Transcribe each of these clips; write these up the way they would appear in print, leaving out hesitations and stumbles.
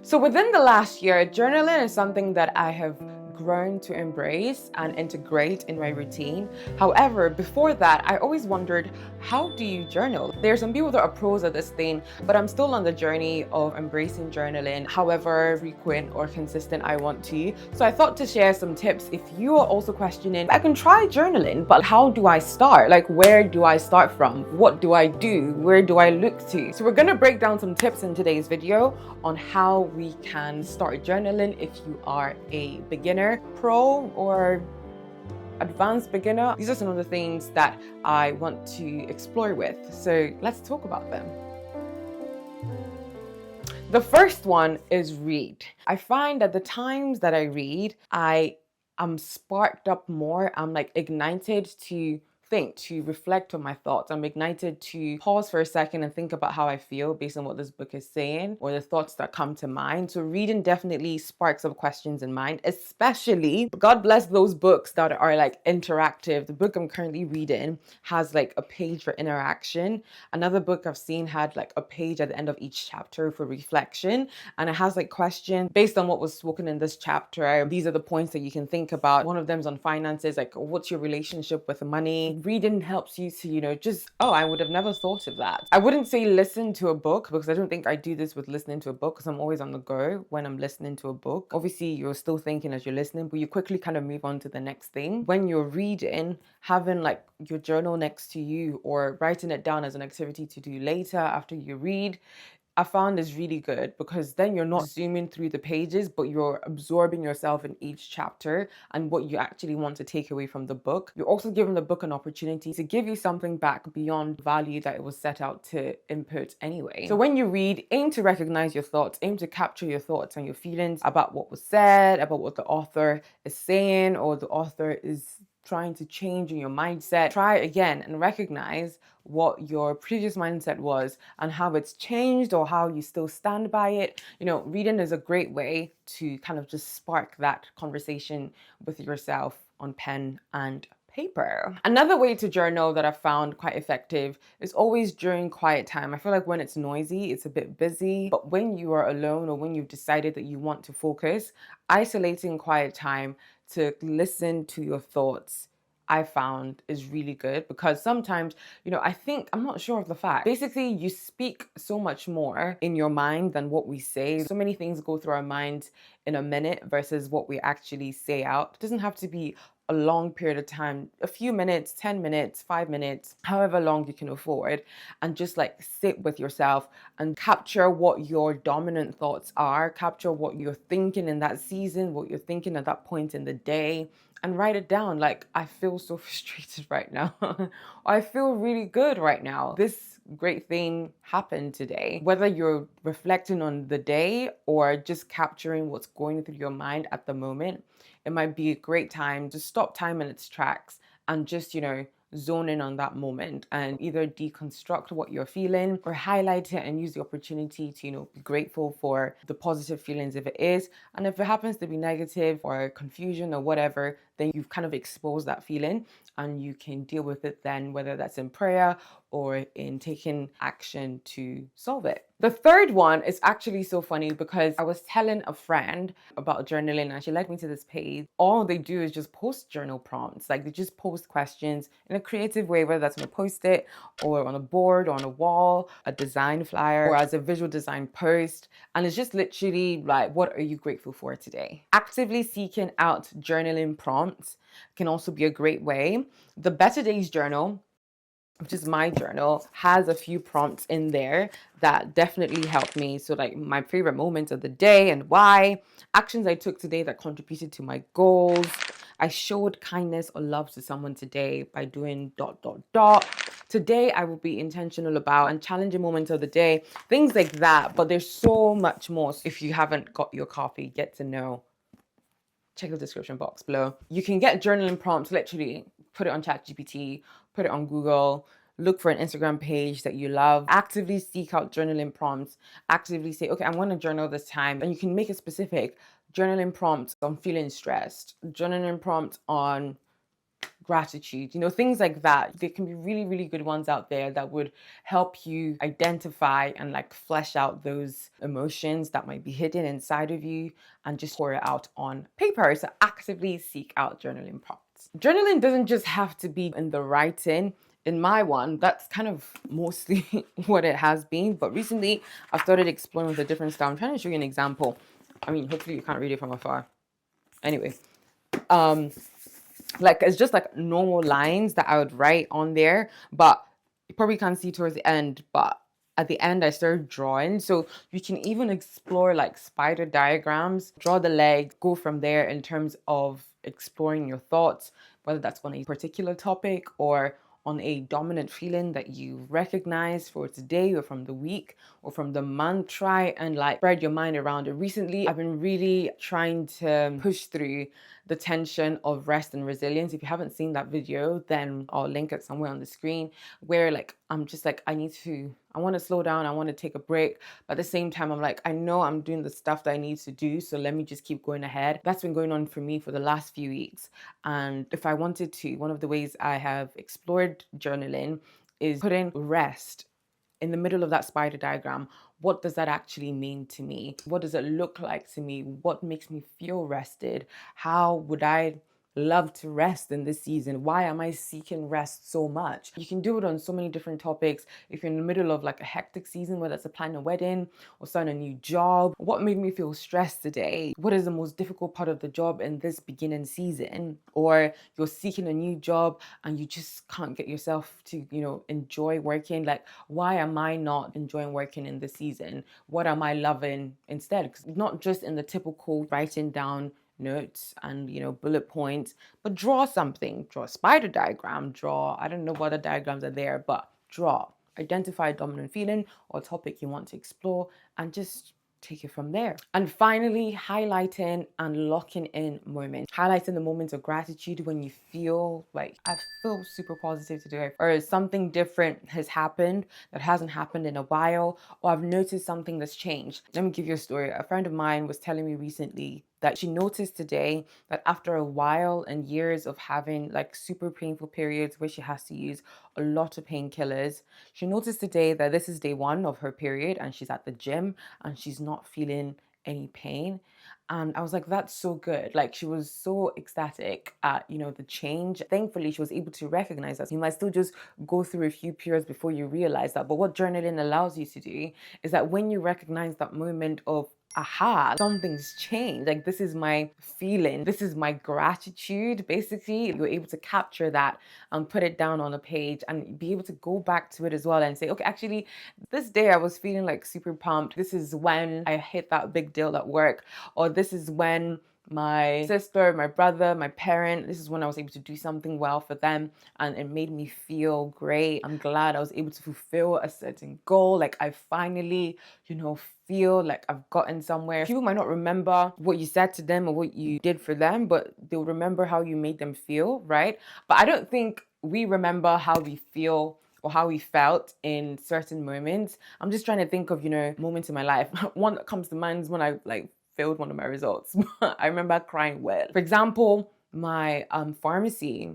So within the last year, journaling is something that I have grown to embrace and integrate in my routine. However, before that, I always wondered, how do you journal? There are some people that are pros at this thing, but I'm still on the journey of embracing journaling, however frequent or consistent I want to. So I thought to share some tips if you are also questioning, I can try journaling, but how do I start? Like, where do I start from? What do I do? Where do I look to? So we're gonna break down some tips in today's video on how we can start journaling if you are a beginner, pro, or advanced beginner. These are some of the things that I want to explore with. So let's talk about them. The first one is read. I find that the times that I read, I am sparked up more. I'm like ignited to think, to reflect on my thoughts. I'm ignited to pause for a second and think about how I feel based on what this book is saying or the thoughts that come to mind. So reading definitely sparks up questions in mind, especially, God bless those books that are like interactive. The book I'm currently reading has like a page for interaction. Another book I've seen had like a page at the end of each chapter for reflection, and it has like questions based on what was spoken in this chapter. These are the points that you can think about. One of them's on finances, like what's your relationship with money? Reading helps you to, just, oh, I would have never thought of that. I wouldn't say listen to a book because I don't think I do this with listening to a book because I'm always on the go when I'm listening to a book. Obviously, you're still thinking as you're listening, but you quickly kind of move on to the next thing. When you're reading, having like your journal next to you or writing it down as an activity to do later after you read, I found is really good because then you're not zooming through the pages, but you're absorbing yourself in each chapter and what you actually want to take away from the book. You're also giving the book an opportunity to give you something back beyond value that it was set out to input anyway. So when you read, aim to recognize your thoughts, aim to capture your thoughts and your feelings about what was said, about what the author is saying or the author is trying to change in your mindset. Try again and recognize what your previous mindset was and how it's changed or how you still stand by it. Reading is a great way to kind of just spark that conversation with yourself on pen and paper. Another way to journal that I found quite effective is always during quiet time. I feel like when it's noisy, it's a bit busy, but when you are alone or when you've decided that you want to focus, isolating quiet time to listen to your thoughts, I found is really good because sometimes, I'm not sure of the fact. Basically, you speak so much more in your mind than what we say. So many things go through our minds in a minute versus what we actually say out. It doesn't have to be a long period of time, a few minutes, 10 minutes, 5 minutes, however long you can afford, and just like sit with yourself and capture what your dominant thoughts are, capture what you're thinking in that season, what you're thinking at that point in the day, and write it down. Like, I feel so frustrated right now. I feel really good right now. This great thing happened today. Whether you're reflecting on the day or just capturing what's going through your mind at the moment, it might be a great time to stop time in its tracks and just, zone in on that moment and either deconstruct what you're feeling or highlight it and use the opportunity to, be grateful for the positive feelings if it is. And if it happens to be negative or confusion or whatever, then you've kind of exposed that feeling and you can deal with it then, whether that's in prayer or in taking action to solve it. The third one is actually so funny because I was telling a friend about journaling and she led me to this page. All they do is just post journal prompts. Like, they just post questions in a creative way, whether that's on a post-it or on a board or on a wall, a design flyer, or as a visual design post. And it's just literally like, what are you grateful for today? Actively seeking out journaling prompts can also be a great way. The Better Days journal, which is my journal, has a few prompts in there that definitely helped me. So like my favorite moments of the day and why, actions I took today that contributed to my goals, I showed kindness or love to someone today by doing ... Today I will be intentional about, and challenging moments of the day, things like that. But there's so much more. So if you haven't got your copy, get to know, check the description box below. You can get journaling prompts, literally put it on ChatGPT, put it on Google, look for an Instagram page that you love, actively seek out journaling prompts, actively say, okay, I'm going to journal this time. And you can make it specific. Journaling prompts on feeling stressed, journaling prompts on gratitude, things like that. There can be really, really good ones out there that would help you identify and like flesh out those emotions that might be hidden inside of you and just pour it out on paper. So actively seek out journaling prompts. Journaling doesn't just have to be in the writing. In my one, that's kind of mostly what it has been. But recently, I've started exploring with a different style. I'm trying to show you an example. I mean, hopefully you can't read it from afar. Anyway, like it's just like normal lines that I would write on there, but you probably can't see towards the end, but at the end I started drawing. So you can even explore like spider diagrams, draw the legs, go from there in terms of exploring your thoughts, whether that's on a particular topic or on a dominant feeling that you recognize for today or from the week or from the month. Try and like spread your mind around it. Recently, I've been really trying to push through the tension of rest and resilience. If you haven't seen that video, then I'll link it somewhere on the screen, where like I'm just like, I want to slow down, I want to take a break, but at the same time I'm like, I know I'm doing the stuff that I need to do, so let me just keep going ahead. That's been going on for me for the last few weeks. And if I wanted to, one of the ways I have explored journaling is putting rest in the middle of that spider diagram. What does that actually mean to me? What does it look like to me? What makes me feel rested? How would I love to rest in this season? Why am I seeking rest so much? You can do it on so many different topics. If you're in the middle of like a hectic season, whether it's a plan a wedding or starting a new job, what made me feel stressed today? What is the most difficult part of the job in this beginning season? Or you're seeking a new job and you just can't get yourself to, enjoy working. Like, why am I not enjoying working in this season? What am I loving instead? Because not just in the typical writing down notes and bullet points, but draw something. Draw a spider diagram, I don't know what other diagrams are there, but identify a dominant feeling or topic you want to explore and just take it from there. And finally, highlighting and locking in moments. Highlighting the moments of gratitude when you feel like, I feel super positive today, or something different has happened that hasn't happened in a while, or I've noticed something that's changed. Let me give you a story. A friend of mine was telling me recently that she noticed today that after a while and years of having like super painful periods where she has to use a lot of painkillers, she noticed today that this is day 1 of her period and she's at the gym and she's not feeling any pain. And I was like, that's so good. Like, she was so ecstatic at, the change. Thankfully, she was able to recognize that. You might still just go through a few periods before you realize that. But what journaling allows you to do is that when you recognize that moment of, aha, something's changed. Like, this is my feeling. This is my gratitude. Basically, you're able to capture that and put it down on a page and be able to go back to it as well and say, okay, actually, this day I was feeling like super pumped. This is when I hit that big deal at work, or this is when my sister, my brother, my parent, this is when I was able to do something well for them and it made me feel great. I'm glad I was able to fulfill a certain goal. Like, I finally, feel like I've gotten somewhere. People might not remember what you said to them or what you did for them, but they'll remember how you made them feel, right? But I don't think we remember how we feel or how we felt in certain moments. I'm just trying to think of, moments in my life. One that comes to mind is when I failed one of my results. I remember crying well. For example, my pharmacy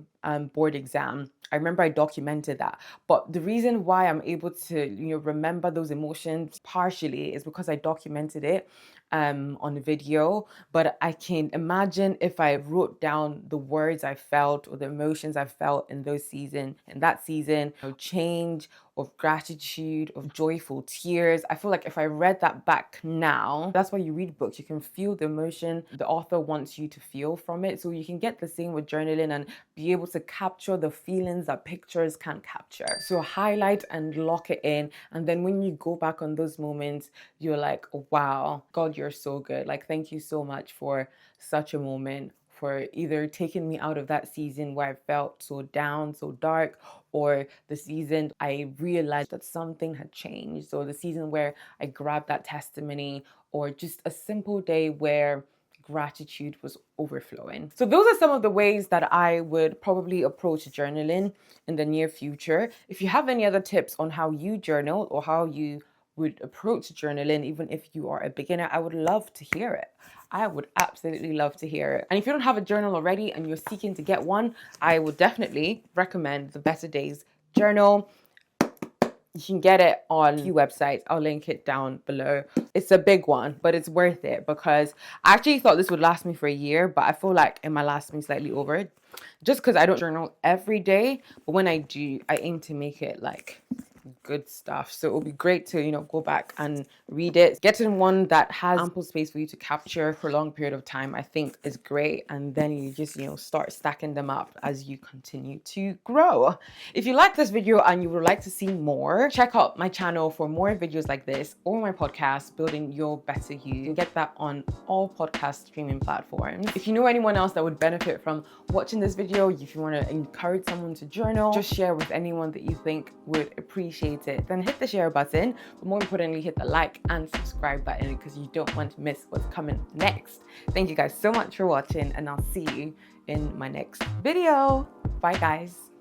board exam, I remember I documented that. But the reason why I'm able to, remember those emotions partially is because I documented it on video. But I can imagine if I wrote down the words I felt or the emotions I felt in that season, change, of gratitude, of joyful tears. I feel like if I read that back now, that's why you read books. You can feel the emotion the author wants you to feel from it. So you can get the same with journaling and be able to capture the feelings that pictures can't capture. So highlight and lock it in. And then when you go back on those moments, you're like, wow, God, you're so good. Like, thank you so much for such a moment, for either taking me out of that season where I felt so down, so dark, or the season I realized that something had changed, or the season where I grabbed that testimony, or just a simple day where gratitude was overflowing. So those are some of the ways that I would probably approach journaling in the near future. If you have any other tips on how you journal or how you would approach journaling, even if you are a beginner. I would love to hear it. I would absolutely love to hear it. And if you don't have a journal already and you're seeking to get one, I would definitely recommend the Better Days journal. You can get it on a few websites. I'll link it down below. It's a big one, but it's worth it because I actually thought this would last me for a year, but I feel like it might last me slightly over it just because I don't journal every day. But when I do, I aim to make it like good stuff. So it will be great to, go back and read it. Getting one that has ample space for you to capture for a long period of time, I think is great. And then you just, start stacking them up as you continue to grow. If you like this video and you would like to see more, check out my channel for more videos like this or my podcast, Building Your Better You. You can get that on all podcast streaming platforms. If you know anyone else that would benefit from watching this video, if you want to encourage someone to journal, just share with anyone that you think would appreciate it, then hit the share button, but more importantly hit the like and subscribe button because you don't want to miss what's coming next. Thank you guys so much for watching, and I'll see you in my next video. Bye guys.